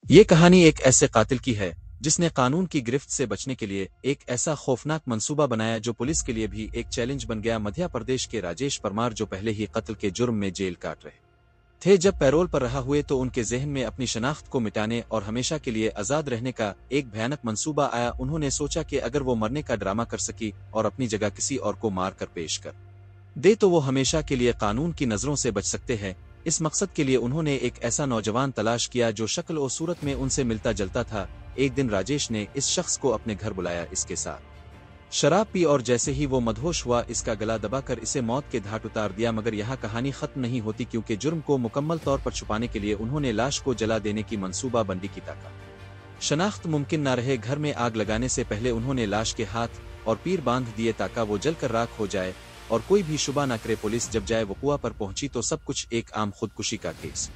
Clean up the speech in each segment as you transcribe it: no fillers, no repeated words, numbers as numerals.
ये कहानी एक ऐसे कातिल की है जिसने कानून की गिरफ्त से बचने के लिए एक ऐसा खौफनाक मंसूबा बनाया जो पुलिस के लिए भी एक चैलेंज बन गया। मध्य प्रदेश के राजेश परमार, जो पहले ही कत्ल के जुर्म में जेल काट रहे थे, जब पैरोल पर रहा हुए तो उनके जहन में अपनी शनाख्त को मिटाने और हमेशा के लिए आजाद रहने का एक भयानक मंसूबा आया। उन्होंने सोचा कि अगर वो मरने का ड्रामा कर सकी और अपनी जगह किसी और को मार कर पेश कर दे तो वो हमेशा के लिए कानून की नजरों से बच सकते हैं। इस मकसद के लिए उन्होंने एक ऐसा नौजवान तलाश किया जो शक्ल और सूरत में उनसे मिलता जुलता था। एक दिन राजेश ने इस शख्स को अपने घर बुलाया, इसके साथ शराब पी और जैसे ही वो मदहोश हुआ, इसका गला दबाकर इसे मौत के घाट उतार दिया। मगर यहाँ कहानी खत्म नहीं होती, क्योंकि जुर्म को मुकम्मल तौर पर छुपाने के लिए उन्होंने लाश को जला देने की मंसूबाबंदी की ताकि शनाख्त मुमकिन न रहे। घर में आग लगाने से पहले उन्होंने लाश के हाथ और पैर बांध दिए ताकि वो जलकर राख हो जाए और कोई भी शुबा न करे। पुलिस जब जाए वकुआ पर पहुंची तो सब कुछ एक आम खुदकुशी का केस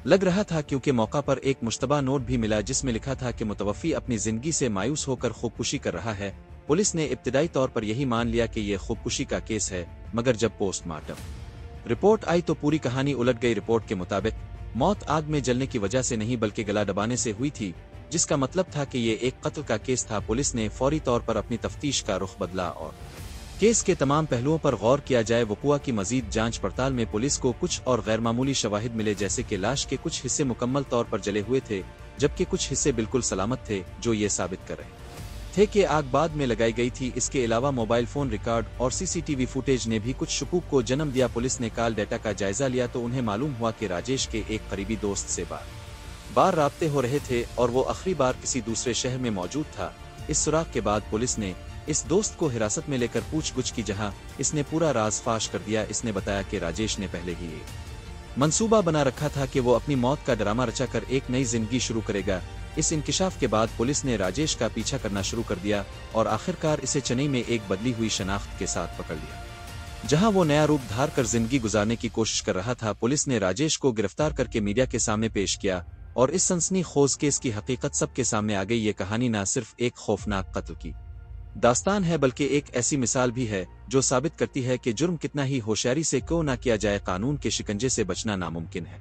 लग रहा था, क्योंकि मौका पर एक मुश्तबा नोट भी मिला जिसमें लिखा था कि मुतवफ़ी अपनी जिंदगी से मायूस होकर खुदकुशी कर रहा है। पुलिस ने इब्तिदाई तौर पर यही मान लिया कि यह खुदकुशी का केस है, मगर जब पोस्टमार्टम रिपोर्ट आई तो पूरी कहानी उलट गई। रिपोर्ट के मुताबिक मौत आग में जलने की वजह से नहीं बल्कि गला दबाने से हुई थी, जिसका मतलब था कि ये एक कत्ल का केस था। पुलिस ने फौरी तौर पर अपनी तफ्तीश का रुख बदला और केस के तमाम पहलुओं पर गौर किया जाए। वकुआ की मजीद जांच पड़ताल में पुलिस को कुछ और गैरमामूली शवाहिद मिले, जैसे कि लाश के कुछ हिस्से मुकम्मल तौर पर जले हुए थे जबकि कुछ हिस्से बिल्कुल सलामत थे, जो ये साबित कर रहे थे कि आग बाद में लगाई गई थी। इसके अलावा मोबाइल फोन रिकॉर्ड और सीसीटीवी फुटेज ने भी कुछ शुकूक को जन्म दिया। पुलिस ने कॉल डेटा का जायजा लिया तो उन्हें मालूम हुआ कि राजेश के एक करीबी दोस्त से बार राब्ते हो रहे थे और वो आखिरी बार किसी दूसरे शहर में मौजूद था। इस सुराग के बाद पुलिस ने इस दोस्त को हिरासत में लेकर पूछगुछ की, जहां इसने पूरा राज फाश कर दिया। इसने बताया कि राजेश ने पहले ही एक मंसूबा बना रखा था कि वो अपनी मौत का ड्रामा रचाकर एक नई जिंदगी शुरू करेगा। इस इंकिशाफ के बाद पुलिस ने राजेश का पीछा करना शुरू कर दिया और आखिरकार इसे चेन्नई में एक बदली हुई शनाख्त के साथ पकड़ लिया, जहां वो नया रूप धार कर जिंदगी गुजारने की कोशिश कर रहा था। पुलिस ने राजेश को गिरफ्तार करके मीडिया के सामने पेश किया और इस सनसनीखेज केस की हकीकत सबके सामने आ गई। ये कहानी न सिर्फ एक खौफनाक कत्ल की दास्तान है बल्कि एक ऐसी मिसाल भी है जो साबित करती है कि जुर्म कितना ही होशियारी से क्यों ना किया जाए, कानून के शिकंजे से बचना नामुमकिन है।